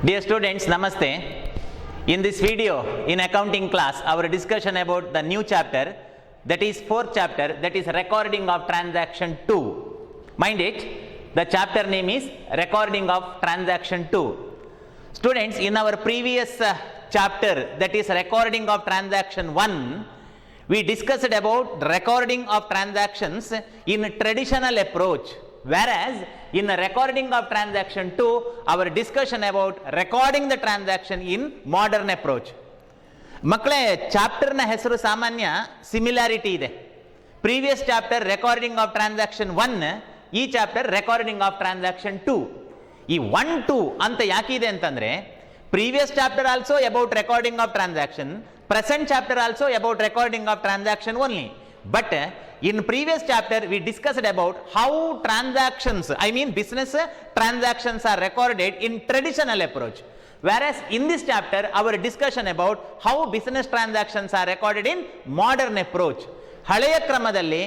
Dear students, Namaste. In this video, in accounting class, our discussion about the new chapter, that is fourth chapter, that is recording of transaction 2. Mind it, the chapter name is recording of transaction 2. Students, in our previous chapter, that is recording of transaction 1, we discussed about recording of transactions in traditional approach. Whereas in the recording of transaction 2, our discussion about recording the transaction in modern approach. ಮಕ್ಕಳೇ ಚಾಪ್ಟರ್ನ ಹೆಸರು ಸಾಮಾನ್ಯ similarity ಇದೆ. Previous chapter recording of transaction 1, ಈ chapter recording of transaction 2. ಈ 1, 2 ಅಂತ ಯಾಕಿದೆ ಅಂತಂದ್ರೆ previous chapter also about recording of transaction, present chapter also about recording of transaction only. But in previous chapter we discussed about how transactions, I mean business transactions are recorded in traditional approach. Whereas in this chapter our discussion about how business transactions are recorded in modern approach. ಹಳೆಯ ಕ್ರಮದಲ್ಲಿ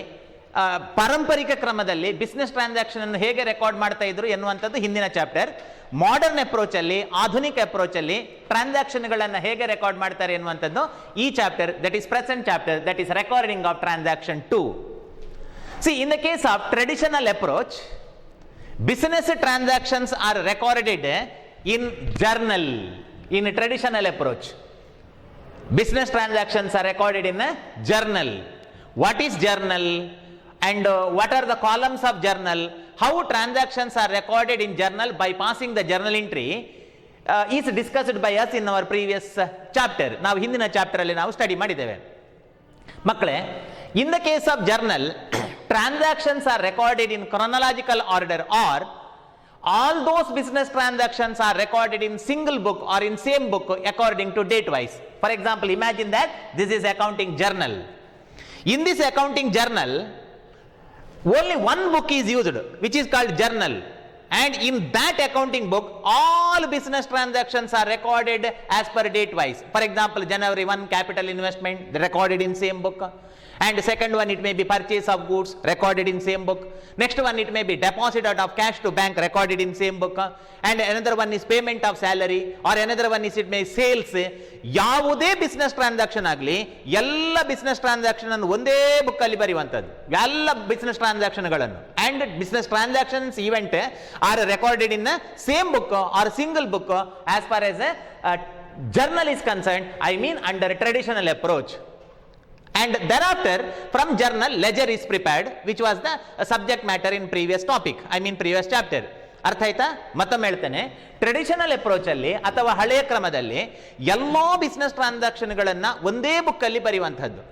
ಪಾರಂಪರಿಕ ಕ್ರಮದಲ್ಲಿ business transaction ಅನ್ನು ಹೇಗೆ record ಮಾಡ್ತಾ ಇದ್ರು ಎನ್ನುವಂಥದ್ದು ಹಿಂದಿನ ಚಾಪ್ಟರ್. ಮಾಡರ್ನ್ ಅಪ್ರೋಚ್ ಅಲ್ಲಿ, ಆಧುನಿಕ ಅಪ್ರೋಚ್ ಅಲ್ಲಿ ಟ್ರಾನ್ಸಾಕ್ಷನ್ಗಳನ್ನು ಹೇಗೆ ರೆಕಾರ್ಡ್ ಮಾಡ್ತಾರೆ ಎನ್ನುವಂಥದ್ದು ಈ chapter, that is present chapter, that is recording of transaction 2. See, in the case of traditional approach, business transactions are recorded in journal. In traditional approach, business transactions are recorded in a journal. What is journal and what are the columns of journal? How transactions are recorded in journal by passing the journal entry is discussed by us in our previous chapter. ನಾವು ಹಿಂದಿನ chapter ಅಲ್ಲಿ ನಾವು study ಮಾಡಿದ್ದೇವೆ. ಮಕ್ಕಳೇ, in the case of journal, transactions are recorded in chronological order, or all those business transactions are recorded in single book or in same book according to date wise. For example, imagine that this is accounting journal. In this accounting journal, only one book is used, which is called journal. And in that accounting book, all business transactions are recorded as per date wise. For example, January 1 capital investment recorded in same book. And second one, it may be purchase of goods recorded in same book. Next one, it may be deposit out of cash to bank recorded in same book. And another one is payment of salary, or another one is it may sales. ಯಾವುದೇ business transaction ಆಗಲಿ, ಎಲ್ಲ business transaction ಅನ್ನು ಒಂದೇ book ಅಲ್ಲಿ ಬರೆಯುವಂಥದ್ದು, ಎಲ್ಲ business ಟ್ರಾನ್ಸಾಕ್ಷನ್ಗಳನ್ನು. And business transactions event are recorded in same book or single book as far as journal is concerned, I mean under traditional approach. And thereafter from journal ledger is prepared, which was the subject matter in previous topic, I mean previous chapter. ಅರ್ಥ ಆಯ್ತಾ? ಮತ್ತೊಮ್ಮೆ ಹೇಳ್ತೇನೆ, traditional approach ಅಲ್ಲಿ ಅಥವಾ ಹಳೆಯ ಕ್ರಮದಲ್ಲಿ ಎಲ್ಲಾ business ಟ್ರಾನ್ಸಾಕ್ಷನ್ಗಳನ್ನ ಒಂದೇ ಬುಕ್ ಅಲ್ಲಿ ಬರೆಯುವಂತಹದ್ದು.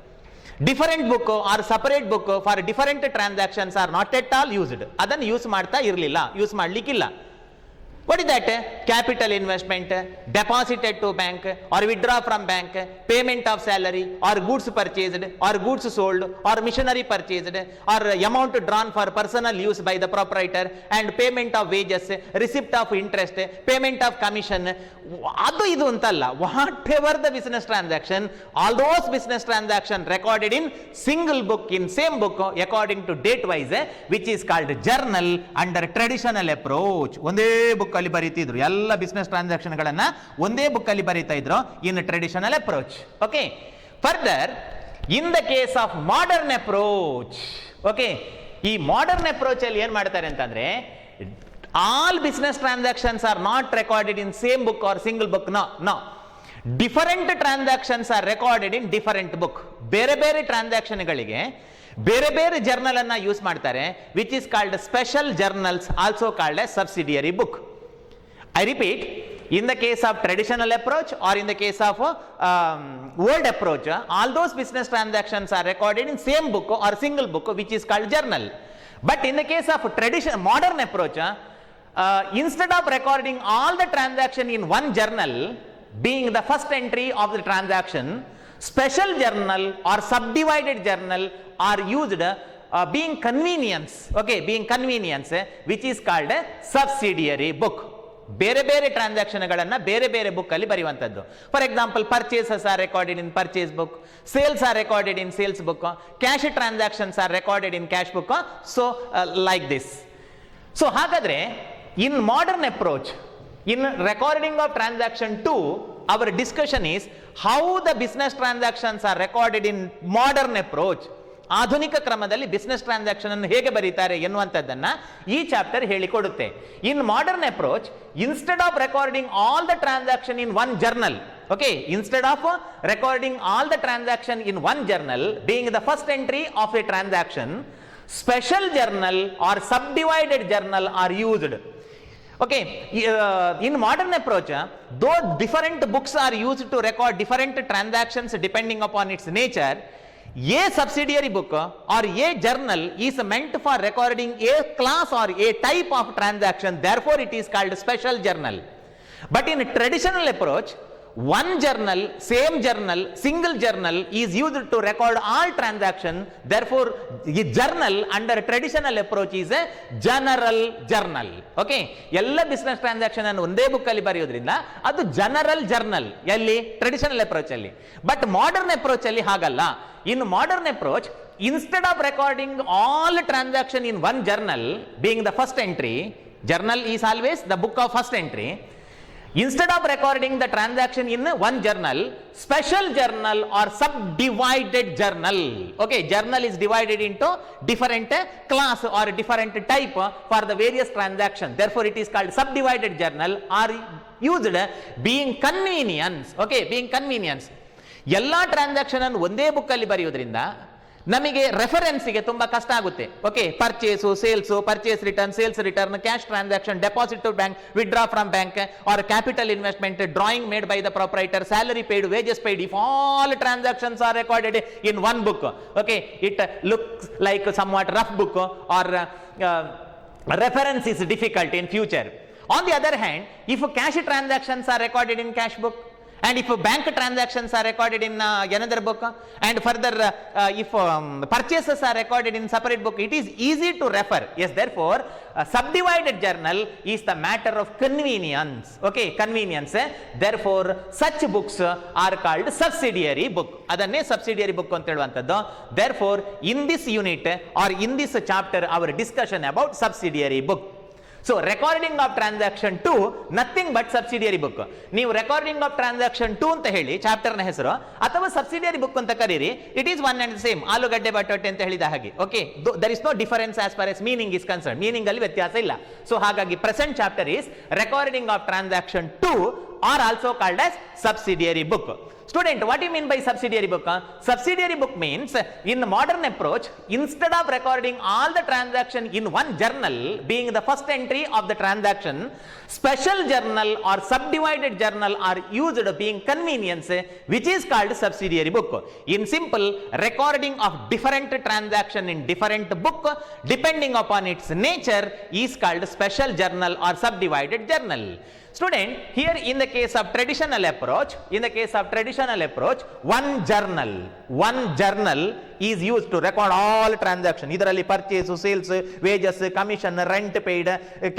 Different book or separate book for different transactions are not at all used. ಅದನ್ನು ಯೂಸ್ ಮಾಡ್ತಾ ಇರಲಿಲ್ಲ, ಯೂಸ್ ಮಾಡ್ಲಿಕ್ಕಿಲ್ಲ. What is that? Capital investment, deposited to bank or withdraw from bank, payment of salary or goods purchased or goods sold or machinery purchased or amount drawn for personal use by the proprietor and payment of wages, receipt of interest, payment of commission. ಅದು ಇದು ಅಂತಲ್ಲ, whatever the business transaction, all those business transaction recorded in single book in same book according to date wise, which is called journal under traditional approach. ಒಂದೇ book ಅಲ್ಲಿ ಬರೀತಿದ್ರು, ಎಲ್ಲ business transaction ಗಳನ್ನ ಒಂದೇ book ಅಲ್ಲಿ ಬರೀತಾ ಇದ್ರು in traditional approach. Okay, further in the case of modern approach, okay, ಈ ಮಾಡರ್ನ್ ಅಪ್ರೋಚ್ ಅಲ್ಲಿ ಏನ್ ಮಾಡ್ತಾರೆ ಅಂತಂದ್ರೆ, all business transactions are not recorded in same book or single book. No, different transactions are recorded in different book. ಬೇರೆ ಬೇರೆ transaction ಗಳಿಗೆ ಬೇರೆ ಬೇರೆ ಜರ್ನಲ್ ಅನ್ನ ಯೂಸ್ ಮಾಡ್ತಾರೆ, which is called special journals, also called as subsidiary book. I repeat, in the case of traditional approach or in the case of old approach, all those business transactions are recorded in same book or single book, which is called journal. But in the case of modern approach, instead of recording all the transaction in one journal being the first entry of the transaction, special journal or subdivided journal are used being convenience, okay, being convenience, which is called a subsidiary book. ಬೇರೆ ಬೇರೆ ಟ್ರಾನ್ಸಾಕ್ಷನ್ಗಳನ್ನ ಬೇರೆ ಬೇರೆ book ಅಲ್ಲಿ ಬರೆಯುವಂಥದ್ದು. For example, purchases are recorded in purchase book, sales are recorded in sales book, cash transactions are recorded in cash book, so like this. So ಹಾಗಾದ್ರೆ in modern approach In recording of transaction 2, our discussion is how the business transactions are recorded in modern approach. ಆಧುನಿಕ ಕ್ರಮದಲ್ಲಿ business transaction ಅನ್ನು ಹೇಗೆ ಬರೀತಾರೆ ಎನ್ನುವಂಥದ್ದನ್ನ ಈ chapter ಹೇಳಿಕೊಡುತ್ತೆ. In modern approach, instead of recording all the transaction in one journal, okay, instead of recording all the transaction in one journal being the first entry of a transaction, special journal or subdivided journal are used. Okay, in modern approach, though different books are used to record different transactions depending upon its nature, a subsidiary book or a journal is meant for recording a class or a type of transaction, therefore it is called special journal. But in traditional approach, one journal, same journal, single journal is used to record all transactions, therefore a journal under traditional approach is a general journal. Okay, ಎಲ್ಲ business transaction ಅನ್ನು ಒಂದೇ book ಅಲ್ಲಿ ಬರೆಯೋದ್ರಿಂದ ಅದು general journal, ಎಲ್ಲಿ traditional approach ಅಲ್ಲಿ. But modern approach ಅಲ್ಲಿ ಹಾಗಲ್ಲ. In modern approach, instead of recording all transaction in one journal being the first entry, journal is always the book of first entry. Instead of recording the transaction in one journal, special journal or subdivided journal. Okay, journal is divided into different class or different type for the various transactions. Therefore, it is called subdivided journal, are used being convenience. Okay, being convenience. ಎಲ್ಲ transaction ಅನ್ನು ಒಂದೇ book ಅಲ್ಲಿ ಬರೆಯೋದ್ರಿಂದ ನಮಗೆ ರೆಫರೆನ್ಸ್ಗೆ ತುಂಬಾ ಕಷ್ಟ ಆಗುತ್ತೆ. Okay, purchase, sales, purchase return, sales return, cash transaction, deposit to bank, withdraw from bank or capital investment, drawing made by the proprietor, salary paid, wages paid, if all transactions are recorded in one book, okay, it looks like somewhat rough book or reference is difficult in future. On the other hand, if cash transactions are recorded in cash book, and if bank transactions are recorded in another book, and further if purchases are recorded in separate book, it is easy to refer. Yes, therefore subdivided journal is the matter of convenience. Okay, convenience. Therefore such books are called subsidiary book. Adanne subsidiary book anta heluvanthaddu. Therefore in this unit or in this chapter our discussion about subsidiary book. So recording of transaction 2 nothing but subsidiary book. ನೀವು recording of transaction 2 ಅಂತ ಹೇಳಿ chapter ನ ಹೆಸರು, ಅಥವಾ subsidiary book ಅಂತ ಕರೀರಿ, it is one and the same. ಆಲೂಗಡ್ಡೆ ಬಟಾಟೆ ಅಂತ ಹೇಳಿದ ಹಾಗೆ. Okay, there is no difference as far as meaning is concerned. meaning ಅಲ್ಲಿ ವ್ಯತ್ಯಾಸ ಇಲ್ಲ. ಸೊ ಹಾಗಾಗಿ present chapter is recording of transaction 2 or also called as subsidiary book. Student, what do you mean by subsidiary book? Subsidiary book means in the modern approach, instead of recording all the transaction in one journal being the first entry of the transaction, special journal or subdivided journal are used being convenience, which is called subsidiary book. In simple, recording of different transaction in different book depending upon its nature is called special journal or subdivided journal. Student, here in the case of traditional approach, one journal is used to record all transaction. Idaralli purchase, sales, wages, commission, rent paid,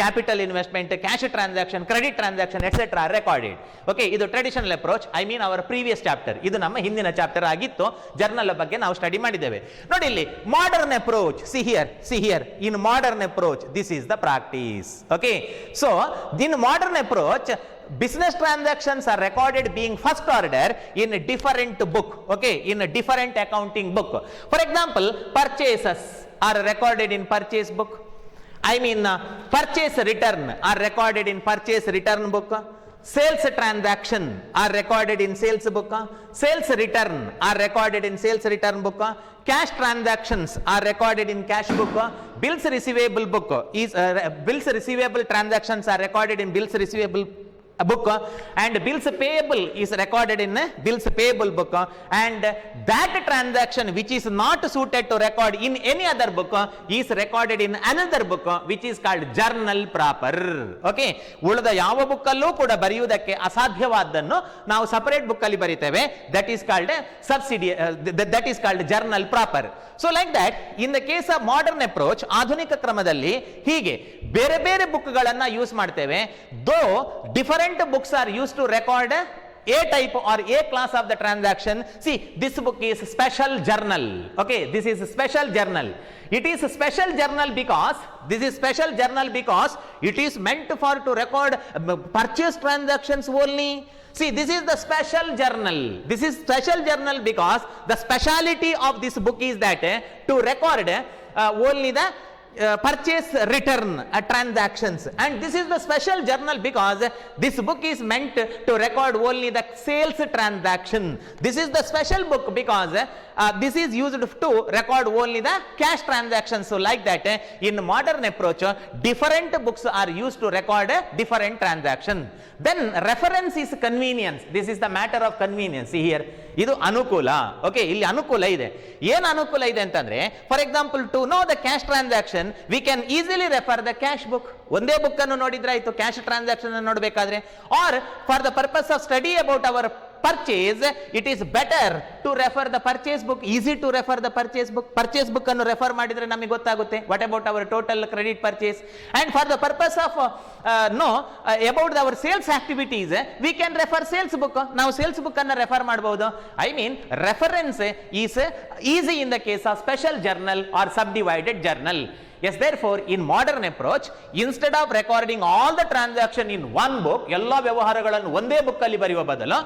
capital investment, cash transaction, credit transaction, etc. recorded. Okay, idu traditional approach. I mean our previous chapter. Idu namma hindina chapter agittu. Journal ಬಗ್ಗೆ ನಾವು study ಮಾಡಿದ್ದೇವೆ. ನೋಡಿ ಇಲ್ಲಿ modern approach. See here. In modern approach, this is the practice. Okay, so in modern approach, business transactions are recorded being first order in a different book. Okay, in a different accounting book. For example, purchases are recorded in purchase book. I mean purchase return are recorded in purchase return book. Sales transaction are recorded in sales book. Sales return are recorded in sales return book. Cash transactions are recorded in cash book. Bills receivable book is bills receivable transactions are recorded in bills receivable book, and bills payable is recorded in bills payable book, and that transaction which is not suited to record in any other book is recorded in another book which is called journal proper. Okay, ಉಳಿದ ಯಾವ book ಅಲ್ಲೂ ಕೂಡ ಬರೆಯುವುದಕ್ಕೆ ಅಸಾಧ್ಯವಾದನ್ನು ನಾವು separate book ಅಲ್ಲಿ ಬರೀತೇವೆ. that is called journal proper. So like that, in the case of modern approach, ಆಧುನಿಕ ಕ್ರಮದಲ್ಲಿ ಹೀಗೆ ಬೇರೆ ಬೇರೆ ಬುಕ್ ಗಳನ್ನ ಯೂಸ್ ಮಾಡ್ತೇವೆ. though different books are used to record A type or A class of the transaction. See, this book is special journal. Okay, this is a special journal. It is a special journal because this is special journal because it is meant for to record purchase transactions only. See, this is the special journal. This is special journal because the speciality of this book is that to record only the purchase return transactions, and this is the special journal because this book is meant to record only the sales transaction. This is the special book because this is used to record only the cash transactions. So like that in modern approach different books are used to record different transaction. Then reference is convenience. This is the matter of convenience. See here, ಇದು ಅನುಕೂಲ. Okay, ಇಲ್ಲಿ ಅನುಕೂಲ ಇದೆ. ಏನು ಅನುಕೂಲ ಇದೆ ಅಂತಂದ್ರೆ, for example to know the cash transaction we can easily refer the cash book. ಒಂದೇ ಬುಕ್ ಅನ್ನು ನೋಡಿದ್ರೆ ಆಯ್ತು ಕ್ಯಾಶ್ ಟ್ರಾನ್ಸಾಕ್ಷನ್ ಅನ್ನು ನೋಡಬೇಕಾದ್ರೆ. Or for the purpose of study about our purchase, it is better to refer the purchase book. Easy to refer the purchase book. Purchase book ಅನ್ನು refer ಮಾಡಿದ್ರೆ ನಮಗೆ ಗೊತ್ತಾಗುತ್ತೆ what about our total credit purchase. And for the purpose of about our sales activities, we can refer sales book. ನಾವು sales book ಅನ್ನು refer ಮಾಡಬಹುದು. I mean reference is easy in the case of special journal or subdivided journal. Yes, therefore in modern approach, instead of recording all the transaction in one book, ಎಲ್ಲ ವ್ಯವಹಾರಗಳನ್ನು ಒಂದೇ book ಅಲ್ಲಿ ಬರೆಯುವ ಬದಲು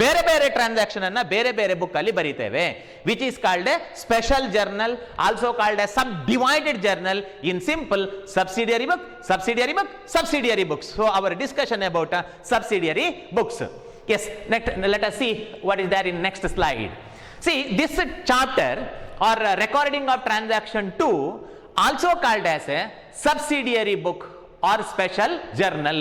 ಬೇರೆ ಬೇರೆ ಟ್ರಾನ್ಸಾಕ್ಷನ್ ಅನ್ನ ಬೇರೆ ಬೇರೆ ಬುಕ್ ಅಲ್ಲಿ ಬರೀತೇವೆ, which is called a special journal, also called a subdivided journal. In simple, subsidiary book, subsidiary book, subsidiary books. So our discussion about subsidiary books. Yes, next, let us see what is there in next slide. See, this chapter or recording of transaction 2 also called as a subsidiary book or special journal.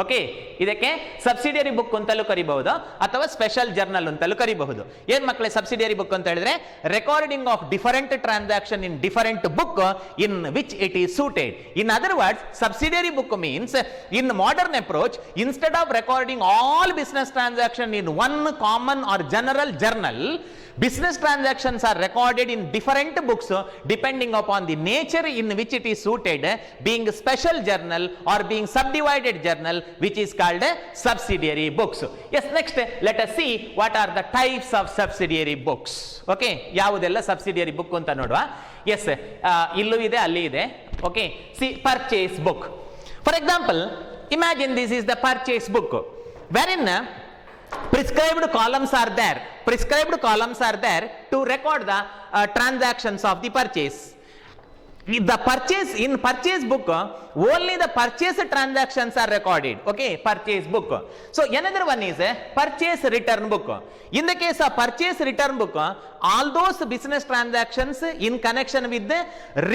Okay, ಇದಕ್ಕೆ subsidiary book ಅಂತಲೂ ಕರಿಬಹುದು ಅಥವಾ special journal ಅಂತಲೂ ಕರಿಬಹುದು. ಏನ್ ಮಕ್ಕಳೇ subsidiary book ಅಂತ ಹೇಳಿದ್ರೆ recording of different transaction in different book in which it is suited. In other words, subsidiary book means in modern approach instead of recording all business transaction in one common or general journal, business transactions are recorded in different books depending upon the nature in which it is suited, being special journal or being subdivided journal, which is called subsidiary books. Yes, next let us see what are the types of subsidiary books. Okay, ಯಾವುದೆಲ್ಲ subsidiary book ಅಂತ ನೋಡುವ. Yes, ಇಲ್ಲೂ ಇದೆ ಅಲ್ಲಿ ಇದೆ. Okay, see, purchase book. For example, imagine this is the purchase book wherein prescribed columns are there. Prescribed columns are there to record the transactions of the purchase. The purchase in purchase book only the purchase transactions are recorded. Okay, purchase book. So another one is a purchase return book. In the case of purchase return book, all those business transactions in connection with the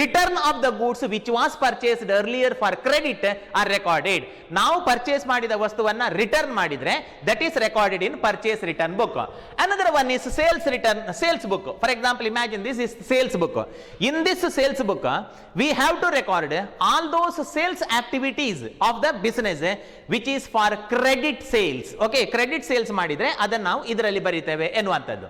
return of the goods which was purchased earlier for credit are recorded. Now purchase ಮಾಡಿದ ವಸ್ತುವನ್ನ return ಮಾಡಿದ್ರೆ that is recorded in purchase return book. Another one is sales book. For example, imagine this is sales book. In this sales book we have to record all those sales activities of the business which is for credit sales. Okay, credit sales ಮಾಡಿದ್ರೆ ಅದನ್ನ ನಾವು ಇದರಲ್ಲಿ ಬರೀತೇವೆ ಎನ್ನುವಂತದ್ದು.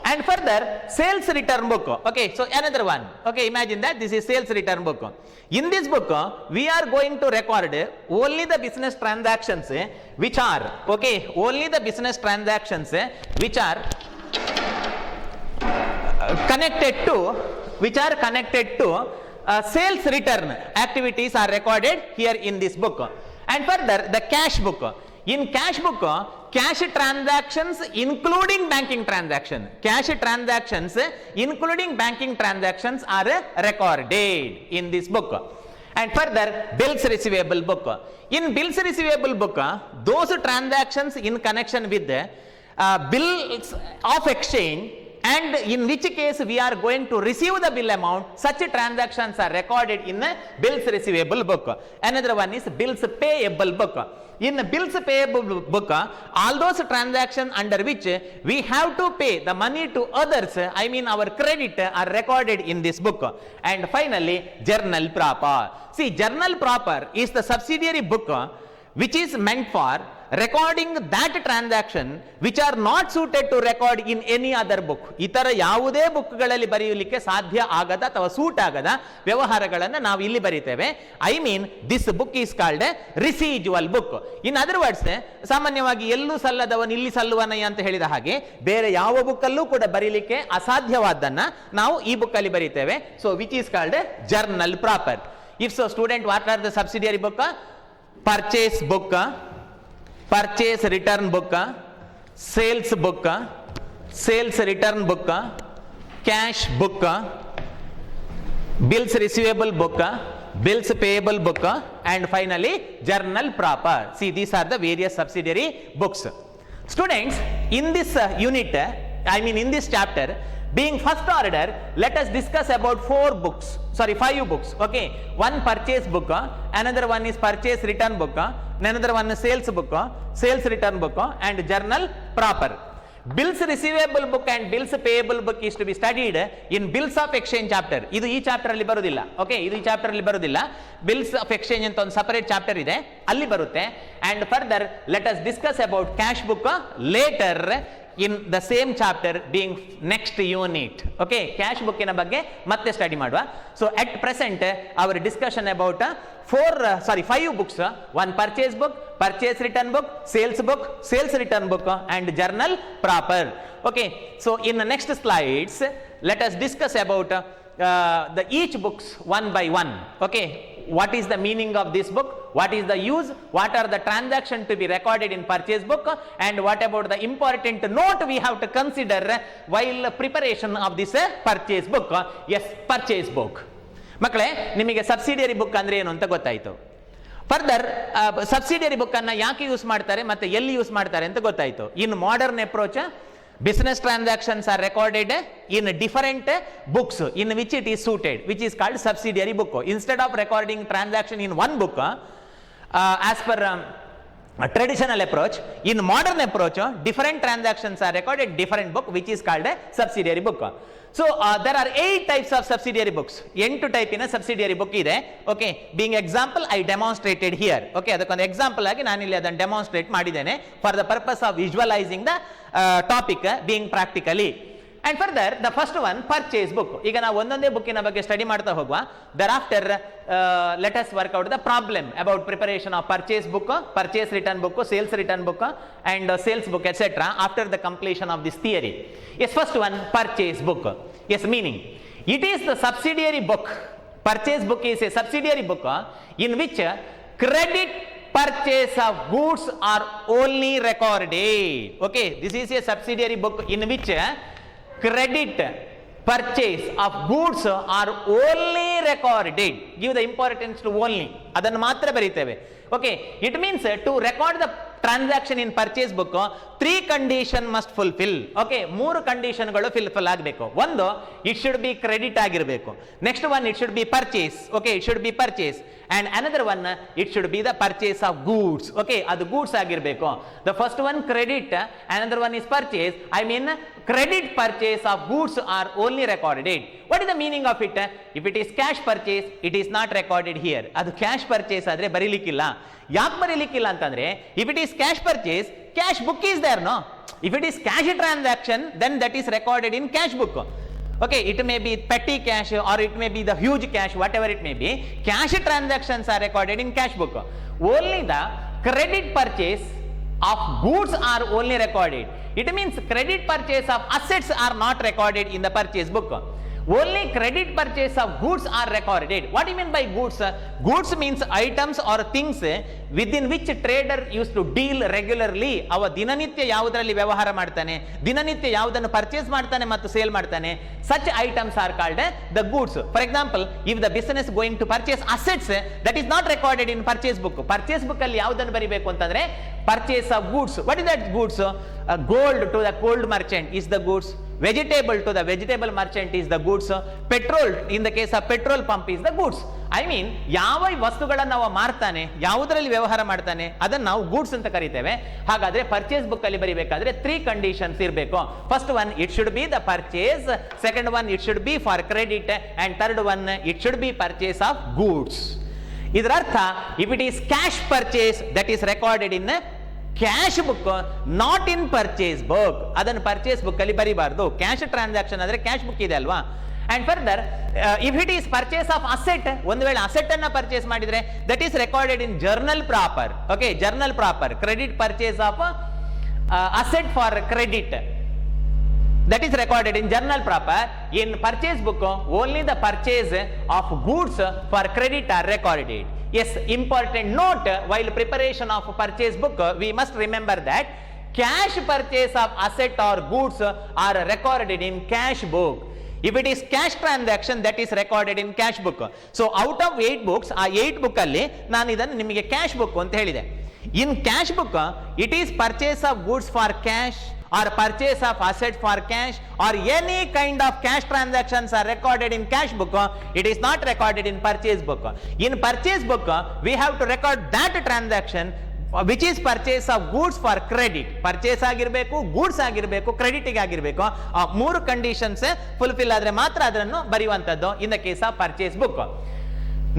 And further, sales return book. Okay, so another one. Okay, imagine that this is sales return book. In this book we are going to record only the business transactions which are, okay, only the business transactions which are connected to sales return activities are recorded here in this book. And further, the cash book. In cash book, cash transactions including banking transaction, cash transactions including banking transactions are recorded in this book. And further, bills receivable book. In bills receivable book, those transactions in connection with the bills of exchange and in which case we are going to receive the bill amount, such transactions are recorded in the bills receivable book. Another one is bills payable book. In the bills payable book, all those transactions under which we have to pay the money to others, I mean our credit, are recorded in this book. And finally, journal proper. See, journal proper is the subsidiary book which is meant for recording that transaction which are not suited to record in any other book. ಇತರ ಯಾವುದೇ ಬುಕ್ಗಳಲ್ಲಿ ಬರೆಯಲಿಕ್ಕೆ ಸಾಧ್ಯ ಆಗದ ಅಥವಾ suit ಆಗದ ವ್ಯವಹಾರಗಳನ್ನು ನಾವು ಇಲ್ಲಿ ಬರೀತೇವೆ. I mean this book is called residual book. In other words, ಸಾಮಾನ್ಯವಾಗಿ ಎಲ್ಲೂ ಸಲ್ಲದವನು ಇಲ್ಲಿ ಸಲ್ಲುವನಯ್ಯ ಅಂತ ಹೇಳಿದ ಹಾಗೆ ಬೇರೆ ಯಾವ ಬುಕ್ಕಲ್ಲೂ ಕೂಡ ಬರೀಲಿಕ್ಕೆ ಅಸಾಧ್ಯವಾದ್ದನ್ನ ನಾವು ಈ ಬುಕ್ ಅಲ್ಲಿ ಬರೀತೇವೆ. So which is called journal proper. If so student, what are the subsidiary book? Purchase book, purchase return book, sales book, sales return book, cash book, bills receivable book, bills payable book, and finally journal proper. See, these are the various subsidiary books. Students, in this unit, in this chapter, being first order, let us discuss about 5 books. Okay, one purchase book, another one is purchase return book, another one is sales book, sales return book, and journal proper. Bills receivable book and bills payable book is to be studied in bills of exchange chapter. ಇದು ಈ chapter ಅಲ್ಲಿ ಬರುವುದಿಲ್ಲ. Okay, ಇದು ಈ chapter ಅಲ್ಲಿ ಬರುವುದಿಲ್ಲ. Bills of exchange ಅಂತ ಒಂದು ಸಪರೇಟ್ ಚಾಪ್ಟರ್ ಇದೆ, ಅಲ್ಲಿ ಬರುತ್ತೆ. And further let us discuss about cash book later in the same chapter being next unit. Okay, cash book ನ ಬಗ್ಗೆ ಮತ್ತೆ ಸ್ಟಡಿ ಮಾಡುವ. So at present our discussion about 5 books, one purchase book, purchase return book, sales return book, and journal proper. Okay, so in the next slides let us discuss about the each books one by one. Okay, what is the meaning of this book, what is the use, what are the transactions to be recorded in purchase book, and what about the important note we have to consider while preparation of this purchase book. Yes, purchase book. ಮಕ್ಕಳೇ, ನಿಮಗೆ subsidiary book ಅಂದ್ರೆ ಏನು ಅಂತ ಗೊತ್ತಾಯಿತು. Further subsidiary book ಅನ್ನ ಯಾಕೆ use ಮಾಡ್ತಾರೆ ಮತ್ತೆ ಎಲ್ಲಿ ಯೂಸ್ ಮಾಡ್ತಾರೆ ಅಂತ ಗೊತ್ತಾಯಿತು. ಇನ್ modern approach, business transactions are recorded in different books in which it is suited, which is called subsidiary book. Instead of recording transaction in one book, as per a traditional approach, in modern approach, different transactions are recorded in different book, which is called a subsidiary book. So there are 8 types of subsidiary books. 8 type in a subsidiary book ಇದೆ. Okay, being example I demonstrated here. Okay, ಅದಕ್ಕೊಂದು example ಆಗಿ ನಾನು ಇಲ್ಲಿ ಅದನ್ನು demonstrate ಮಾಡಿದ್ದೇನೆ for the purpose of visualising the topic being practically. And further, the first one, purchase book. ಈಗ ನಾವು ಒಂದೊಂದೇ ಬುಕ್ಕಿನ ಬಗ್ಗೆ ಸ್ಟಡಿ ಮಾಡ್ತಾ ಹೋಗುವ. Thereafter let us work out the problem about preparation of purchase book, purchase return book, sales return book, and sales book, etc. after the completion of this theory. Yes, first one, purchase book. Yes, meaning it is the subsidiary book. Purchase book is a subsidiary book in which credit purchase of goods are only recorded. Okay, this is a subsidiary book in which credit purchase of goods are only recorded. Give the importance to only. ಅದನ್ನು ಮಾತ್ರ ಬರೀತೇವೆ. Okay, it means to record the transaction in purchase book 3 condition must fulfill. Okay, 3 ಕಂಡೀಷನ್ಗಳು fulfil ಆಗಬೇಕು. ಒಂದು, it should be credit ಆಗಿರಬೇಕು. Next one, it should be purchase. Okay, it should be purchase. And another one, it should be the purchase of goods. Okay, ಅದು goods ಆಗಿರಬೇಕು. The first one credit, another one is purchase. Credit purchase of goods are only recorded. What is the meaning of it? If it is cash purchase, it is not recorded here. ಅದು cash purchase ಆದ್ರೆ ಬರೀಲಿಕ್ಕಿಲ್ಲ. ಯಾಕೆ ಬರೀಲಿಕ್ಕಿಲ್ಲ ಅಂತಂದ್ರೆ, if it is cash purchase, cash book is there, no? If it is cash transaction, then that is recorded in cash book. Okay, it may be petty cash or it may be the huge cash, whatever it may be. Cash transactions are recorded in cash book. Only the credit purchase of goods are only recorded. It means credit purchase of assets are not recorded in the purchase book. Only credit purchase of goods are recorded. What do you mean by goods? Goods means items or things within which trader used to deal regularly. ಅವ ದಿನನಿತ್ಯ ಯಾವುದರಲ್ಲಿ ವ್ಯವಹಾರ ಮಾಡ್ತಾನೆ, ದಿನನಿತ್ಯ ಯಾವುದನ್ನು purchase ಮಾಡ್ತಾನೆ ಮತ್ತು sale ಮಾಡ್ತಾನೆ, such items are called the goods. For example, if the business going to purchase assets, that is not recorded in purchase book. Purchase book ಅಲ್ಲಿ ಯಾವುದನ್ನು ಬರಿಬೇಕು ಅಂತಂದ್ರೆ purchase of goods. What is that goods? Gold to the gold merchant is the goods. Vegetable to the vegetable merchant is the goods. Petrol, in the case of petrol pump, is the goods. ಯಾವ ವಸ್ತುಗಳನ್ನು ನಾವು ಮಾರ್ತಾನೆ, ಯಾವುದರಲ್ಲಿ ವ್ಯವಹಾರ ಮಾಡ್ತಾನೆ, ಅದನ್ನು ನಾವು goods ಅಂತ ಕರಿತೇವೆ. ಹಾಗಾದ್ರೆ ಪರ್ಚೇಸ್ ಬುಕ್ ಅಲ್ಲಿ ಬರೀಬೇಕಾದ್ರೆ 3 ಕಂಡೀಷನ್ಸ್ ಇರಬೇಕು. First one, it should be the purchase. Second one, it should be for credit. And third one, it should be purchase of goods. ಇದರ ಅರ್ಥ, if it is cash purchase, that is recorded in cash book not in purchase book, ಅದನ್ನು purchase book ಅಲ್ಲಿ ಬರಿಬಾರ್ದು. Cash transaction ಆದ್ರೆ cash book ಇದೆ ಅಲ್ವಾ. And further if it is purchase of asset, ಒಂದು ವೇಳೆ asset ಅನ್ನ ಪರ್ಚೇಸ್ ಮಾಡಿದ್ರೆ that is recorded in journal proper. Okay, journal proper. Credit purchase of asset for credit, that is recorded in journal proper. In purchase book only the purchase of goods for credit are recorded. Yes, important note, while preparation of purchase book we must remember that cash purchase of asset or goods are recorded in cash book. If it is cash transaction, that is recorded in cash book. So out of 8 books, ಆ 8 book ಅಲ್ಲಿ ನಾನು ಇದನ್ನು ನಿಮಗೆ cash book ಅಂತ ಹೇಳಿದೆ. In cash book it is purchase of goods for cash or purchase of assets for cash or any kind of cash transactions are recorded in cash book. It is not recorded in purchase book. In purchase book we have to record that transaction which is purchase of goods for credit. Purchase ಆಗಿರಬೇಕು, goods ಆಗಿರಬೇಕು, credit ಆಗಿರಬೇಕು. ಆ 3 conditions fulfil ಆದ್ರೆ ಮಾತ್ರ ಅದನ್ನು ಬರೆಯುವಂತದ್ದು in the case of purchase book.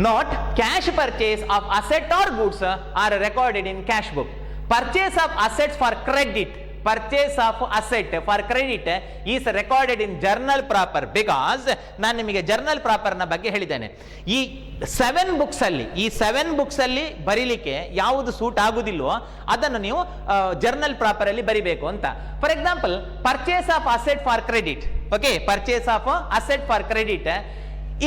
Not cash purchase of asset or goods are recorded in cash book. Purchase of assets for credit, purchase of asset for credit is recorded in journal proper, because ನಾನು ನಿಮಗೆ journal proper ನ ಬಗ್ಗೆ ಹೇಳಿದ್ದೇನೆ. ಈ 7 books ಅಲ್ಲಿ, ಈ 7 books ಅಲ್ಲಿ ಬರೀಲಿಕ್ಕೆ ಯಾವುದು ಸೂಟ್ ಆಗುದಿಲ್ವೋ ಅದನ್ನು ನೀವು ಜರ್ನಲ್ ಪ್ರಾಪರ್ ಅಲ್ಲಿ ಬರಿಬೇಕು ಅಂತ. For example, purchase of asset for credit. Okay, purchase of asset for credit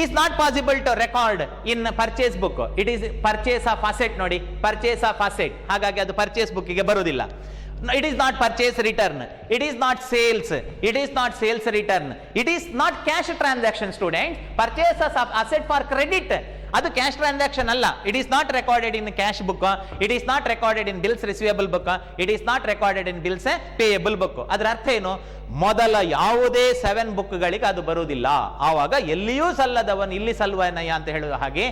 is not possible to record in purchase book. It is purchase of asset ನೋಡಿ, purchase of asset, ಹಾಗಾಗಿ ಅದು purchase book ಗೆ ಬರುವುದಿಲ್ಲ. It is not purchase return, it is not sales, it is not sales return, it is not cash transaction students. Purchases of asset for credit ಅದು cash transaction ಅಲ್ಲ. It is not recorded in cash book, it is not recorded in bills receivable book, it is not recorded in bills payable book. ಅದರ ಅರ್ಥ ಏನು? ಮೊದಲ ಯಾವುದೇ 7 ಬುಕ್ಗಳಿಗೆ ಅದು ಬರುವುದಿಲ್ಲ. ಆವಾಗ ಎಲ್ಲಿಯೂ ಸಲ್ಲದವನು ಇಲ್ಲಿ ಸಲ್ಲುವನಯ್ಯ ಅಂತ ಹೇಳುವ ಹಾಗೆ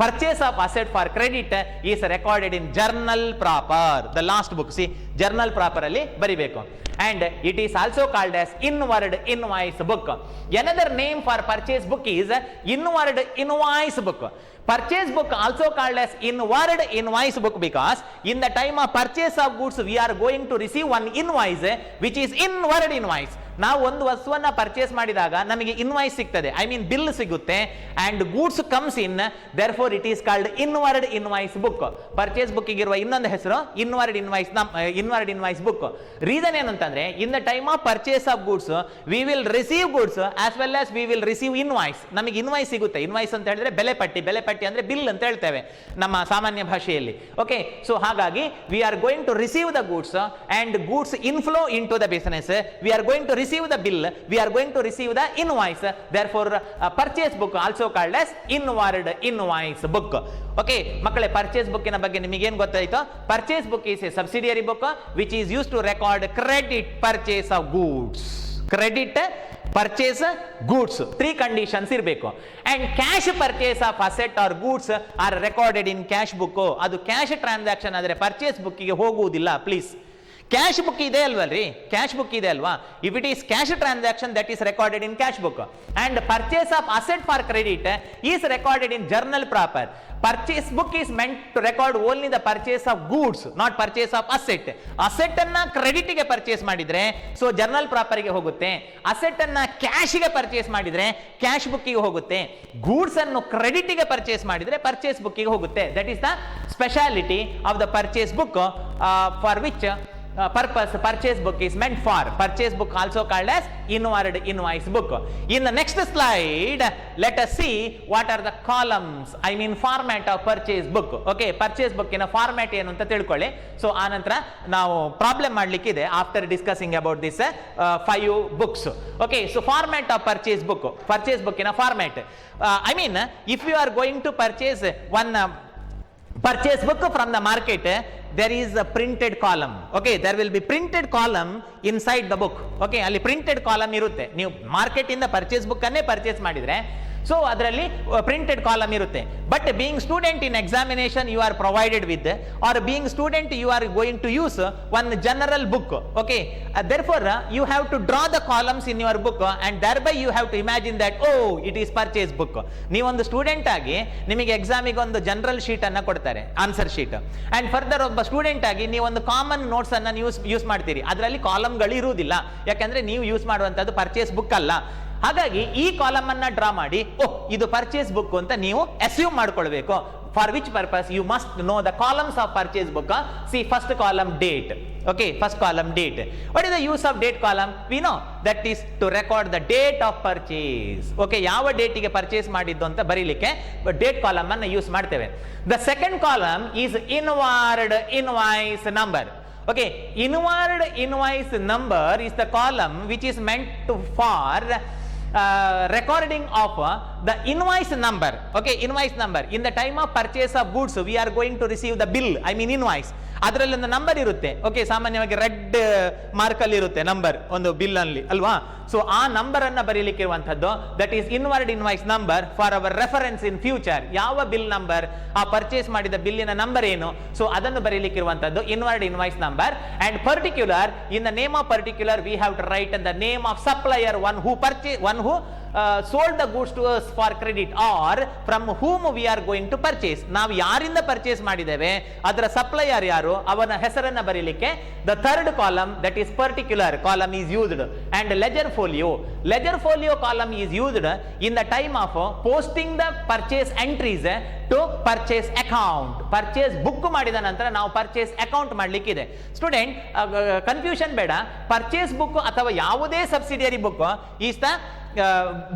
purchase of asset for credit is recorded in journal proper, the last book. C, journal proper ಅಲ್ಲಿ ಬರಿಬೇಕು. And it is also called as inward invoice book. Another name for purchase book is inward invoice book. Purchase book also called as inward invoice book because in the time of purchase of goods we are going to receive one invoice which is inward invoice. ನಾವು ಒಂದು ವಸ್ತುವನ್ನ purchase ಮಾಡಿದಾಗ ನಮಗೆ invoice ಸಿಗ್ತದೆ, I mean bill ಸಿಗುತ್ತೆ, and goods comes in, therefore it is called inward invoice book. Purchase book ಇರುವ ಇನ್ನೊಂದು ಹೆಸರು ಇನ್ವರ್ಡ್ ಇನ್ವಾಯ್ಸ್ ಬುಕ್. ರೀಸನ್ ಏನಂತಂದ್ರೆ, ಇನ್ the time of purchase of goods we will receive goods as well as we will receive invoice. ನಮಗೆ invoice ಸಿಗುತ್ತೆ. Invoice ಅಂತ ಹೇಳಿದ್ರೆ ಬೆಲೆ ಪಟ್ಟಿ ಅಂದ್ರೆ ಬಿಲ್ ಅಂತ ಹೇಳ್ತೇವೆ ನಮ್ಮ ಸಾಮಾನ್ಯ ಭಾಷೆಯಲ್ಲಿ. ಓಕೆ, ಸೊ ಹಾಗಾಗಿ we are going to receive the goods and goods inflow into the business. We are going to receive the bill, we are going to receive the invoice. Therefore purchase book also called as inward invoice book. Okay ಮಕ್ಕಳೇ, purchase ಬುಕ್ಕಿನ ಬಗ್ಗೆ ನಿಮಗೆ ಏನು ಗೊತ್ತಾಯ್ತು? Purchase book is a subsidiary book which is used to record credit purchase of goods. Credit purchase goods, 3 conditions ಇರಬೇಕು. and cash purchase of asset or goods are recorded in cash book. ಅದು cash transaction ಆದರೆ purchase ಬುಕ್ಕಿಗೆ ಹೋಗುವುದಿಲ್ಲ please. Cash book ಇದೆ ಅಲ್ವಲ್ರಿ, cash book ಇದೆ ಅಲ್ವಾ? If it is cash transaction that is recorded in cash book. And purchase of asset for credit is recorded in journal proper. Purchase book is meant to record only the purchase of goods, not purchase of asset. Asset ಅನ್ನ credit ಗೆ purchase ಮಾಡಿದ್ರೆ so journal proper ಗೆ ಹೋಗುತ್ತೆ. Asset ಅನ್ನ cash ಗೆ purchase ಮಾಡಿದ್ರೆ cash book ಗೆ ಹೋಗುತ್ತೆ. ಗೂಡ್ಸ್ ಅನ್ನು ಕ್ರೆಡಿಟ್ ಗೆ ಪರ್ಚೇಸ್ ಮಾಡಿದ್ರೆ ಪರ್ಚೇಸ್ ಬುಕ್ ಗೆ ಹೋಗುತ್ತೆ. That is the speciality of the purchase book for which purpose purchase book is meant for. Purchase book also called as inward invoice book. In the next slide let us see what are the columns, I mean format of purchase book. Okay, purchase book in a format ಏನು ಅಂತ ತಿಳ್ಕೊಳ್ಳಿ. So ಆನಂತರ ನಾವು problem ಮಾಡಲಿಕ್ಕಿದೆ after discussing about this 5 books. Okay, so format of purchase book in a format, I mean if you are going to purchase one purchase book from the market, there is a printed column. Okay, there will be printed column inside the book. Okay, ಅಲ್ಲಿ printed column ಇರುತ್ತೆ. ನೀವು market ಇಂದ purchase book ಅನ್ನೇ purchase ಮಾಡಿದ್ರೆ so ಅದರಲ್ಲಿ printed column ಇರುತ್ತೆ. But being student in examination you are provided with, or being student you are going to use one general book. Okay, therefore you have to draw the columns in your book and thereby you have to imagine that oh it is purchase book. ನೀವೊಂದು student ಆಗಿ ನಿಮಗೆ ಎಕ್ಸಾಮಿಗೆ ಒಂದು general sheet ಅನ್ನ ಕೊಡ್ತಾರೆ, answer sheet, and further ಒಬ್ಬ student ಆಗಿ ನೀವು ಒಂದು ಕಾಮನ್ ನೋಟ್ಸ್ ಅನ್ನ ಯೂಸ್ ಮಾಡ್ತೀರಿ. ಅದರಲ್ಲಿ ಕಾಲಮ್ಗಳು ಇರುವುದಿಲ್ಲ, ಯಾಕಂದ್ರೆ ನೀವು ಯೂಸ್ ಮಾಡುವಂತದ್ದು ಪರ್ಚೇಸ್ ಬುಕ್ ಅಲ್ಲ. ಹಾಗಾಗಿ ಈ ಕಾಲಮ್ ಅನ್ನ ಡ್ರಾ ಮಾಡಿ ಓಹ್ ಇದು ಪರ್ಚೇಸ್ ಬುಕ್ ಅಂತ ನೀವು ಅಸ್ಯೂಮ್ ಮಾಡ್ಕೊಳ್ಬೇಕು. For which purpose you must know the columns of purchase book. See, first column date. Okay, first column date. What is the use of date column? We know that is to record the date of purchase. Okay, ಯಾವ ಡೇಟಿಗೆ purchase ಮಾಡಿದ್ದು ಅಂತ ಬರೀಲಿಕ್ಕೆ date column ಅನ್ನು use ಮಾಡ್ತೇವೆ. The second column is inward invoice number. Okay, inward invoice number is the column which is meant to for recording of the invoice number. Okay, invoice number. In the time of purchase of goods we are going to receive the bill, I mean invoice. ಅದರಲ್ಲಿ ಒಂದು number ಇರುತ್ತೆ. Okay, ಸಾಮಾನ್ಯವಾಗಿ red mark ಅಲ್ಲಿ ಇರುತ್ತೆ number ಒಂದು bill ಅಲ್ಲಿ ಅಲ್ವಾ. So ಆ ನಂಬರ್ ಅನ್ನ ಬರೀಲಿಕ್ಕೆ ಇರುವಂತದ್ದು that is inward invoice number for our reference in future. ಯಾವ ಬಿಲ್ ನಂಬರ್, ಆ ಪರ್ಚೇಸ್ ಮಾಡಿದ ಬಿಲ್ಲಿನ ನಂಬರ್ ಏನು, ಸೊ ಅದನ್ನು ಬರೀಲಿಕ್ಕೆ ಇರುವಂತದ್ದು inward invoice number. And particular, in the name of particular we have to write the name of supplier, one who purchase, one who sold the goods to us for credit or from whom we are going to purchase. ನಾವು ಯಾರಿಂದ purchase ಮಾಡಿದ್ದೇವೆ ಅದರ supplier ಯಾರು, ಅವನ ಹೆಸರನ್ನ ಬರೀಲಿಕ್ಕೆ the third column, that is particular column, is used. And ledger folio column is used in the time of posting the purchase entries to purchase account. Purchase book ಮಾಡಿದ ನಂತರ ನಾವು ಪರ್ಚೇಸ್ ಅಕೌಂಟ್ ಮಾಡ್ಲಿಕ್ಕಿದೆ. Student confusion ಬೇಡ. Purchase book ಅಥವಾ ಯಾವುದೇ subsidiary book is the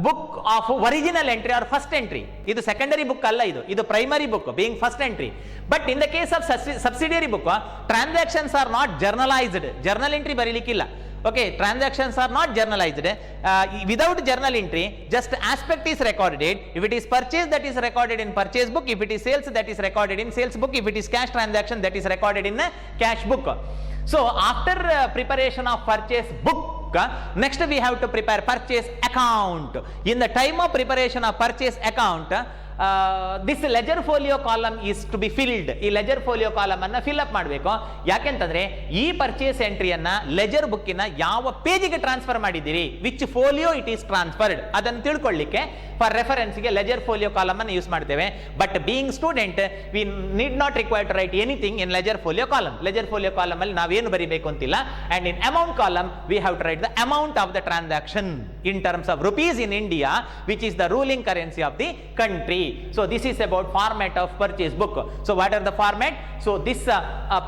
book of original entry or first entry. ಇದು secondary book ಅಲ್ಲ, ಇದು primary book being first entry. But in the case of subsidiary book transactions are not journalised. Journal entry ಬರೀಲಿಕ್ಕಿಲ್ಲ. Okay, transactions are not journalized. Without journal entry, just aspect is recorded. If it is purchase, that is recorded in purchase book. If it is sales, that is recorded in sales book. If it is cash transaction, that is recorded in cash book. So after preparation of purchase book, next we have to prepare purchase account. In the time of preparation of purchase account, this ledger folio column is to be filled. ಈ ledger folio column ಅನ್ನ fill up ಮಾಡಬೇಕು. ಯಾಕೆಂತಂದ್ರೆ ಈ purchase ಎಂಟ್ರಿಯನ್ನ ledger ಬುಕ್ಕಿನ ಯಾವ ಪೇಜಿಗೆ transfer ಮಾಡಿದ್ದೀರಿ, which folio it is transferred, ಅದನ್ನು ತಿಳ್ಕೊಳ್ಳಿಕ್ಕೆ ಫಾರ್ ರೆಫರೆನ್ಸ್ಗೆ ಲೆಜರ್ ಫೋಲಿಯೋ ಕಾಲಮ್ ಅನ್ನು ಯೂಸ್ ಮಾಡ್ತೇವೆ. But being student we need not require to write anything in ledger folio column. Ledger folio column ಅಲ್ಲಿ ನಾವೇನು ಬರೀಬೇಕು ಅಂತಿಲ್ಲ. And in amount column we have to write the amount of the transaction in terms of rupees in India, which is the ruling currency of the country. So this is about format of purchase book. So what are the format? So this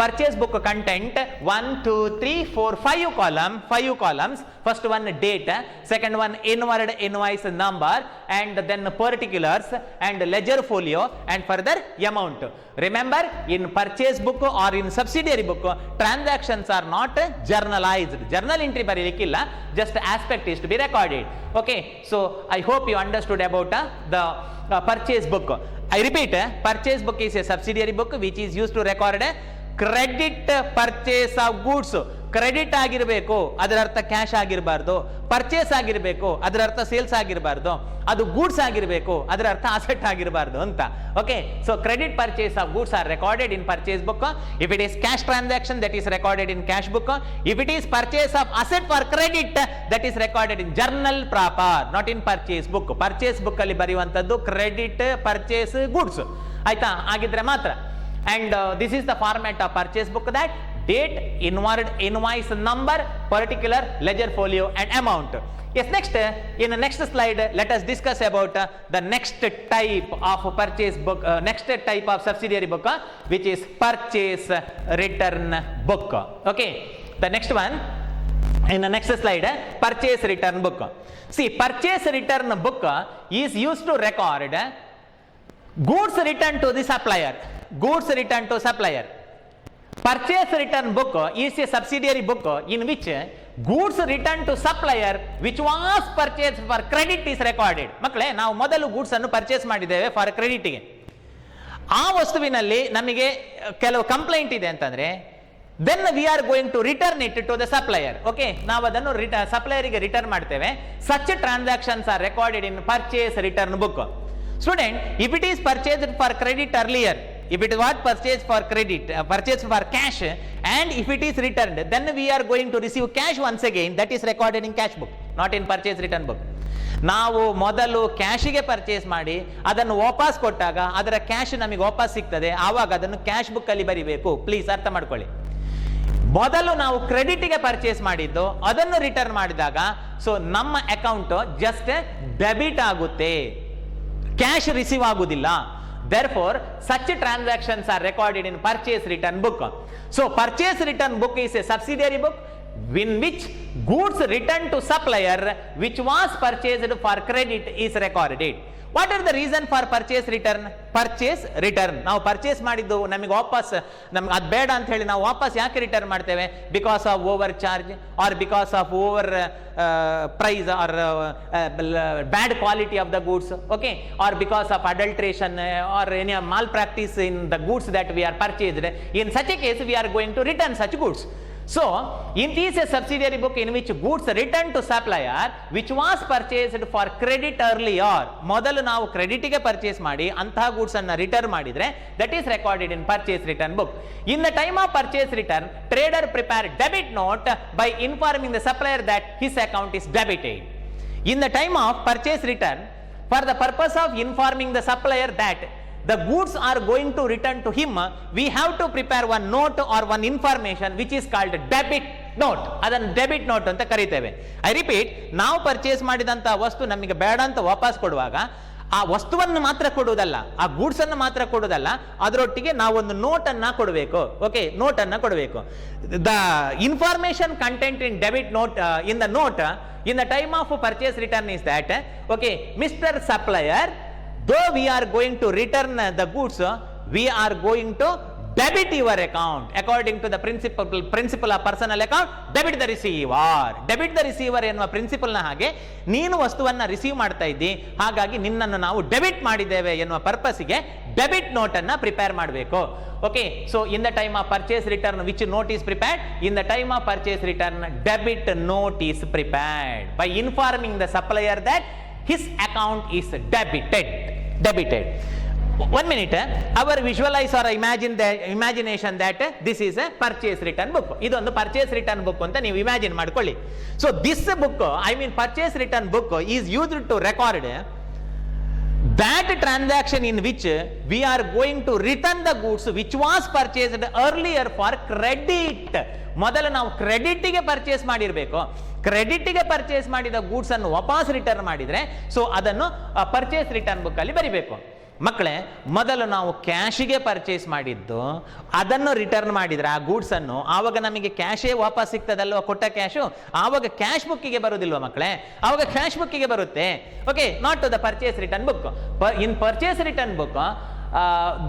purchase book content 1 2 3 4 5 columns. First one date, second one inward invoice number, and then particulars and ledger folio, and further amount. Remember, in purchase book or in subsidiary book transactions are not journalized. Journal entry ಬರೀಲಿಕ್ಕಿಲ್ಲ, just aspect is to be recorded. Okay, so I hope you understood about the purchase book. I repeat, purchase book is a subsidiary book which is used to record credit purchase of goods. Credit ಆಗಿರಬೇಕು, ಅದರ ಅರ್ಥ cash ಆಗಿರಬಾರ್ದು. Purchase ಆಗಿರಬೇಕು, ಅದರ ಅರ್ಥ sales ಆಗಿರಬಾರ್ದು. ಅದು goods ಆಗಿರಬೇಕು, ಅದರ ಅರ್ಥ ಅಸೆಟ್ ಆಗಿರಬಾರ್ದು ಅಂತ. Okay, so credit purchase of goods are recorded in purchase book. If it is cash transaction, that is recorded in cash book. If it is purchase of asset for credit, that is recorded in journal proper, not in purchase book. Purchase book ಅಲ್ಲಿ ಬರೆಯುವಂತದ್ದು credit purchase goods, ಆಯ್ತಾ, ಆಗಿದ್ರೆ ಮಾತ್ರ. And this is the format of purchase book, that date, inward invoice number, particular, ledger folio, and amount. Yes, next, in the next slide, let us discuss about the next type of purchase book, next type of subsidiary book, which is purchase return book. Okay, the next one, in the next slide, purchase return book. See, purchase return book is used to record goods returned to the supplier. Goods returned to supplier. Purchase return book is a subsidiary book in which goods returned to supplier which was purchased for credit is recorded. ಮಕ್ಕಳೇ, ನಾವು ಮೊದಲು goods ಅನ್ನು purchase ಮಾಡಿದ್ದೇವೆ for ಕ್ರೆಡಿಟ್ಗೆ. ಆ ವಸ್ತುವಿನಲ್ಲಿ ನಮಗೆ ಕೆಲವು complaint ಇದೆ ಅಂತಂದ್ರೆ then we are going to return it to the supplier. Okay, ನಾವು ಅದನ್ನು ಸಪ್ಲೈಯರಿಗೆ ರಿಟರ್ನ್ ಮಾಡ್ತೇವೆ. Such transactions are recorded in purchase return book. Student, if it is purchased for credit earlier, if it was purchased for credit, purchased for cash, and if it is returned, then we are going to receive cash once again. That is recorded in cash book, not in purchase return book. ನಾವು ಮೊದಲು ಕ್ಯಾಶಿಗೆ purchase ಮಾಡಿ ಅದನ್ನು ವಾಪಸ್ ಕೊಟ್ಟಾಗ ಅದರ cash ನಮಗೆ ವಾಪಸ್ ಸಿಗ್ತದೆ, ಆವಾಗ ಅದನ್ನು ಕ್ಯಾಶ್ ಬುಕ್ ಅಲ್ಲಿ ಬರಿಬೇಕು. ಪ್ಲೀಸ್ ಅರ್ಥ ಮಾಡ್ಕೊಳ್ಳಿ. ಮೊದಲು ನಾವು ಕ್ರೆಡಿಟ್ಗೆ ಪರ್ಚೇಸ್ ಮಾಡಿದ್ದು ಅದನ್ನು ರಿಟರ್ನ್ ಮಾಡಿದಾಗ ಸೊ ನಮ್ಮ ಅಕೌಂಟ್ ಜಸ್ಟ್ ಡೆಬಿಟ್ ಆಗುತ್ತೆ, ಕ್ಯಾಶ್ ರಿಸೀವ್ ಆಗುವುದಿಲ್ಲ. Therefore, such transactions are recorded in purchase return book. So, purchase return book is a subsidiary book in which goods returned to supplier which was purchased for credit is recorded. What are the reason for purchase return? Purchase return. ನಾವು purchase ಮಾಡಿದ್ದು ನಮಗೆ ವಾಪಸ್ ನಮ್ಗೆ ಅದು ಬೇಡ ಅಂತ ಹೇಳಿ ನಾವು ವಾಪಸ್ ಯಾಕೆ ರಿಟರ್ನ್ ಮಾಡ್ತೇವೆ? Because of over charge or because of over price or bad quality of the goods, okay, or because of adulteration or any malpractice in the goods that we are purchased. In such a case we are going to return such goods. So, it is a subsidiary book in which goods return to supplier which was purchased for credit earlier. ಮೊದಲು ನಾವು ಕ್ರೆಡಿಟ್ಗೆ purchase ಮಾಡಿ ಅಂತಹ goods ಅನ್ನು return ಮಾಡಿದ್ರೆ that is recorded in purchase return book. In the time of purchase return, trader prepare debit note by informing the supplier that his account is debited. In the time of purchase return, for the purpose of informing the supplier that the goods are going to return to him, we have to prepare one note or one information which is called debit note. ಅದನ್ನು debit note ಅಂತ ಕರೀತೇವೆ. I repeat, ನಾವು purchase ಮಾಡಿದಂಥ ವಸ್ತು ನಮಗೆ ಬೇಡ ಅಂತ ವಾಪಸ್ ಕೊಡುವಾಗ ಆ ವಸ್ತುವನ್ನು ಮಾತ್ರ ಕೊಡುವುದಲ್ಲ, ಆ ಗೂಡ್ಸ್ ಅನ್ನು ಮಾತ್ರ ಕೊಡುವುದಲ್ಲ, ಅದರೊಟ್ಟಿಗೆ ನಾವೊಂದು ನೋಟ್ ಅನ್ನ ಕೊಡಬೇಕು. ಓಕೆ, ನೋಟ್ ಅನ್ನ ಕೊಡಬೇಕು. The information content in debit note in the note in the time of purchase return is that, okay, mister supplier, though we are going to return the goods, we are going to debit your account according to the principle of personal account. Debit the receiver. Debit the receiver ಎನ್ನುವ principal ನ ಹಾಗೆ ನೀನು ವಸ್ತುವನ್ನ receive ಮಾಡ್ತಾ ಇದ್ದಿ, ಹಾಗಾಗಿ ನಿನ್ನನ್ನು ನಾವು ಡೆಬಿಟ್ ಮಾಡಿದ್ದೇವೆ ಎನ್ನುವ ಪರ್ಪಸ್ಗೆ ಡೆಬಿಟ್ ನೋಟ್ ಅನ್ನ ಪ್ರಿಪೇರ್ ಮಾಡಬೇಕು. Okay, so in the time of purchase return, which note is prepared? In the time of purchase return, debit note is prepared by informing the supplier that his account is debited. One minute, our visualize or imagination that this is a purchase return book. ಇದೊಂದು purchase return book ಅಂತ ನೀವು imagine ಮಾಡ್ಕೊಳ್ಳಿ. So this book, I mean purchase return book, is used to record that transaction in which we are going to return the goods which was purchased earlier for credit. ಮೊದಲು ನಾವು ಕ್ರೆಡಿಟ್ಗೆ purchase ಮಾಡಿರಬೇಕು. ಕ್ರೆಡಿಟ್ಗೆ purchase ಮಾಡಿದ goods ಅನ್ನು ವಾಪಸ್ return ಮಾಡಿದ್ರೆ so ಅದನ್ನು purchase return book ಅಲ್ಲಿ ಬರಿಬೇಕು. ಮಕ್ಕಳೇ, ಮೊದಲು ನಾವು ಕ್ಯಾಶಿಗೆ ಪರ್ಚೇಸ್ ಮಾಡಿದ್ದು ಅದನ್ನು ರಿಟರ್ನ್ ಮಾಡಿದ್ರೆ ಆ ಗೂಡ್ಸ್ ಅನ್ನು, ಆವಾಗ ನಮಗೆ ಕ್ಯಾಶೇ ವಾಪಸ್ ಸಿಗ್ತದಲ್ವ, ಕೊಟ್ಟ ಕ್ಯಾಶು, ಆವಾಗ ಕ್ಯಾಶ್ ಬುಕ್ಕಿಗೆ ಬರುವುದಿಲ್ವ ಮಕ್ಕಳೇ? ಆವಾಗ ಕ್ಯಾಶ್ ಬುಕ್ಕಿಗೆ ಬರುತ್ತೆ. Okay, not to the purchase return book. In purchase return book,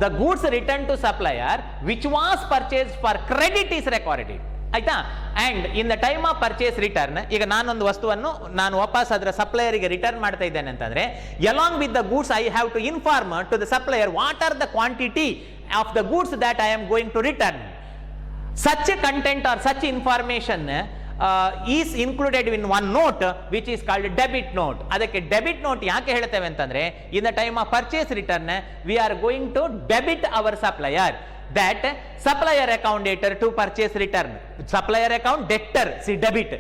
the goods returned to supplier which was purchased for credit is recorded. ಆಯ್ತಾ? And in the time of purchase return, ಈಗ ನಾನೊಂದು ವಸ್ತುವನ್ನು ನಾನು ವಾಪಸ್ ಅದರ ಸಪ್ಲೈಯರಿಗೆ return ಮಾಡ್ತಾ ಇದ್ದೇನೆ ಅಂತಂದ್ರೆ, along with the goods I have to inform to the supplier what are the quantity of the goods that I am going to return. Such content or such information is included in one note which is called debit note. ಅದಕ್ಕೆ debit note ಯಾಕೆ ಹೇಳ್ತೇವೆ ಅಂತಂದ್ರೆ, in the time of purchase return we are going to debit our supplier. That supplier account debtor to purchase return, supplier account debtor, see debit,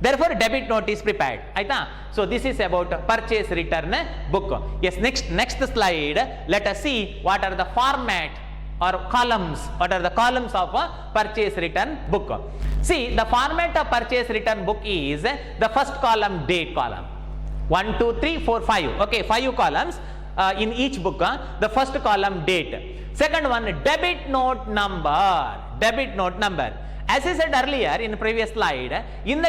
therefore debit note is prepared. Aita? So this is about purchase return book. Yes, next slide, let us see what are the format or columns, what are the columns of a purchase return book. See, the format of purchase return book is the first column, date column, 1 2 3 4 5, okay, 5 columns in each book. The first column, date. Second one, debit note number. As I said earlier in the previous slide, in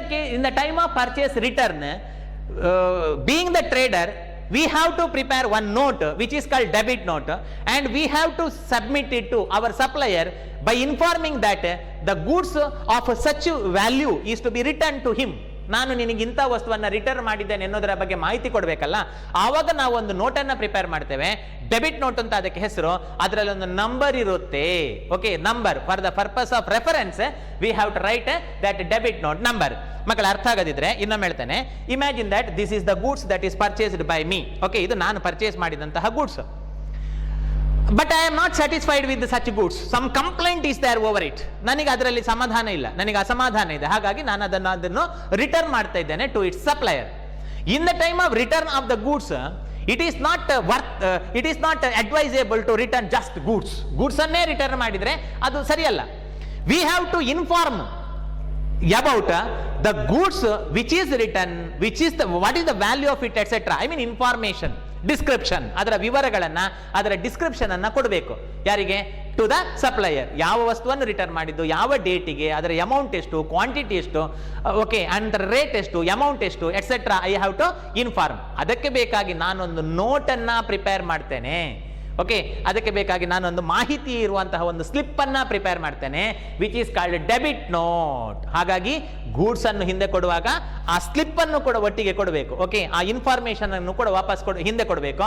the time of purchase return, being the trader, we have to prepare one note which is called debit note, and we have to submit it to our supplier by informing that the goods of such value is to be returned to him. ನಾನು ನಿನಗೆ ಇಂಥ ವಸ್ತುವನ್ನು return ಮಾಡಿದ್ದೇನೆ ಎನ್ನುವುದರ ಬಗ್ಗೆ ಮಾಹಿತಿ ಕೊಡಬೇಕಲ್ಲ, ಆವಾಗ ನಾವು ಒಂದು ನೋಟನ್ನು ಪ್ರಿಪೇರ್ ಮಾಡ್ತೇವೆ. ಡೆಬಿಟ್ ನೋಟ್ ಅಂತ ಅದಕ್ಕೆ ಹೆಸರು. ಅದರಲ್ಲಿ ಒಂದು ನಂಬರ್ ಇರುತ್ತೆ. Okay, number for the purpose of reference we have to write that debit note number. ಮಕ್ಕಳ ಅರ್ಥ ಆಗದಿದ್ರೆ ಇನ್ನೊಮ್ಮೆ ಹೇಳ್ತೇನೆ. Imagine that this is the goods that is purchased by me. Okay, ಇದು ನಾನು ಪರ್ಚೇಸ್ ಮಾಡಿದಂತಹ goods. But I am not satisfied with such goods. Some complaint is there over it. ನನಗೆ ಅದರಲ್ಲಿ ಸಮಾಧಾನ ಇಲ್ಲ, ನನಗೆ ಅಸಮಾಧಾನ ಇದೆ. ಹಾಗಾಗಿ ನಾನು ಅದನ್ನು ರಿಟರ್ನ್ ಮಾಡ್ತಾ ಇದ್ದೇನೆ to its supplier. In the time of return of the goods, it is not advisable to return just goods. Goods ಅನ್ನೇ ರಿಟರ್ನ್ ಮಾಡಿದ್ರೆ ಅದು ಸರಿಯಲ್ಲ. We have to inform about the goods which is written, what is the value of it, etc. I mean information, description, ಅದರ ವಿವರಗಳನ್ನ, ಅದರ description ಅನ್ನ ಕೊಡಬೇಕು. ಯಾರಿಗೆ? To the supplier. ಯಾವ ವಸ್ತುವನ್ನು ರಿಟರ್ನ್ ಮಾಡಿದ್ದು, ಯಾವ ಡೇಟಿಗೆ, ಅದರ ಅಮೌಂಟ್ ಎಷ್ಟು, ಕ್ವಾಂಟಿಟಿ ಎಷ್ಟು, ಓಕೆ, ಅಂಡ್ ರೇಟ್ ಎಷ್ಟು, ಅಮೌಂಟ್ ಎಷ್ಟು, etcetera I have to inform. ಅದಕ್ಕೆ ಬೇಕಾಗಿ ನಾನೊಂದು ನೋಟನ್ನ ಪ್ರಿಪೇರ್ ಮಾಡ್ತೇನೆ. ಓಕೆ, ಅದಕ್ಕೆ ಬೇಕಾಗಿ ನಾನೊಂದು ಮಾಹಿತಿ ಇರುವಂತಹ ಒಂದು ಸ್ಲಿಪ್ ಅನ್ನ ಪ್ರಿಪೇರ್ ಮಾಡ್ತೇನೆ, which is called debit note. ಹಾಗಾಗಿ ಗೂಡ್ಸ್ ಅನ್ನು ಹಿಂದೆ ಕೊಡುವಾಗ ಆ ಸ್ಲಿಪ್ ಅನ್ನು ಕೂಡ ಒಟ್ಟಿಗೆ ಕೊಡಬೇಕು. ಓಕೆ, ಆ ಇನ್ಫಾರ್ಮೇಶನ್ ಅನ್ನು ಕೂಡ ವಾಪಸ್ ಹಿಂದೆ ಕೊಡಬೇಕು,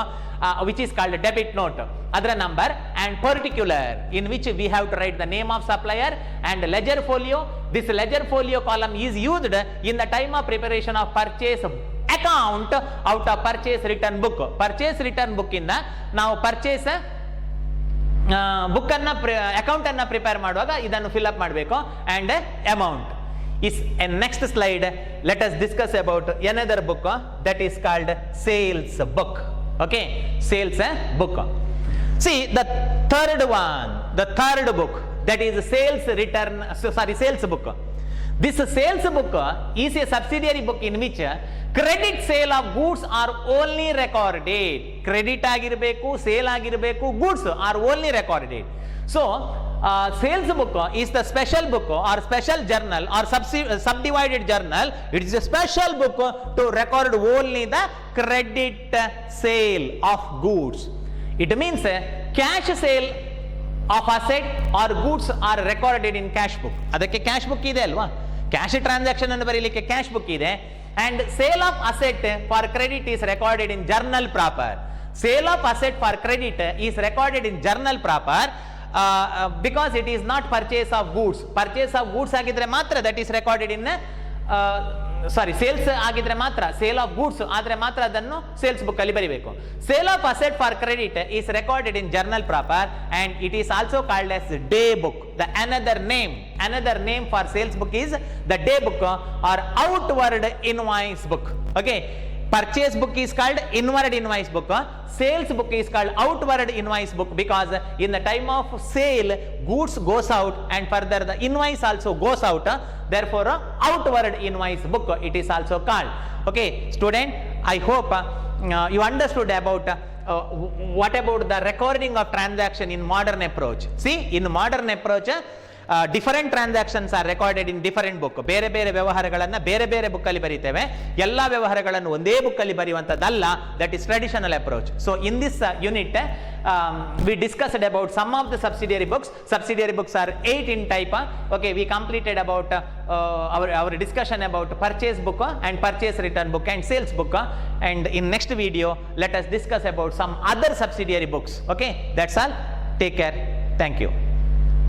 which is called debit note. ಅದರ number and particular in which we have to write the name of supplier and ledger folio. This ledger folio column is used in the time of preparation of purchase account out of purchase return book. Purchase return book ಇಂದ ನಾವು purchase book ಅನ್ನ account ಅನ್ನ prepare ಮಾಡುವಾಗ ಇದನ್ನು fill up ಮಾಡಬೇಕು. And amount is next slide. Let us discuss about another book that is called sales book. Okay, sales book. See the third book, that is sales book. This sales book is a subsidiary book in which credit sale of goods are only recorded. Credit ಆಗಿರಬೇಕು, sale ಆಗಿರಬೇಕು, goods are only recorded. So sales book is the special book or special journal or subdivided journal. It is a special book to record only the credit sale of goods. It means cash sale of asset or goods are recorded in cash book. ಅದಕ್ಕೆ cash book ಇದೆ ಅಲ್ವಾ, cash transaction ಅನ್ನು ಬರೀಲಿಕ್ಕೆ cash book ಇದೆ. And sale of asset for credit is recorded in journal proper. Sale of asset for credit is recorded in journal proper because it is not purchase of goods. Purchase of goods ಆಗಿದ್ರೆ ಮಾತ್ರ that is recorded in sales ಆಗಿದ್ರೆ ಮಾತ್ರ, sale of goods ಆದ್ರೆ ಮಾತ್ರ ಅದನ್ನು sales book ಅಲ್ಲಿ ಬರಿಬೇಕು. Sale of asset for credit is recorded in journal proper and it is also called as day book. The another name for sales book is the day book or outward invoice book. Okay, purchase book is called inward invoice book, sales book is called outward invoice book, because in the time of sale goods goes out and further the invoice also goes out, therefore outward invoice book it is also called. Okay student, I hope you understood about what about the recording of transaction in modern approach. See, in modern approach different transactions are recorded in different book. ಬೇರೆ ಬೇರೆ ವ್ಯವಹಾರಗಳನ್ನು ಬೇರೆ ಬೇರೆ book ಅಲ್ಲಿ ಬರೀತೇವೆ. ಎಲ್ಲ ವ್ಯವಹಾರಗಳನ್ನು ಒಂದೇ book ಅಲ್ಲಿ ಬರೆಯುವಂತದ್ದಲ್ಲ. That is traditional approach. So in this unit we discussed about some of the subsidiary books. Subsidiary books are 8 in type. Okay, we completed about our discussion about purchase book and purchase return book and sales book, and in next video let us discuss about some other subsidiary books. Okay, that's all. Take care. Thank you.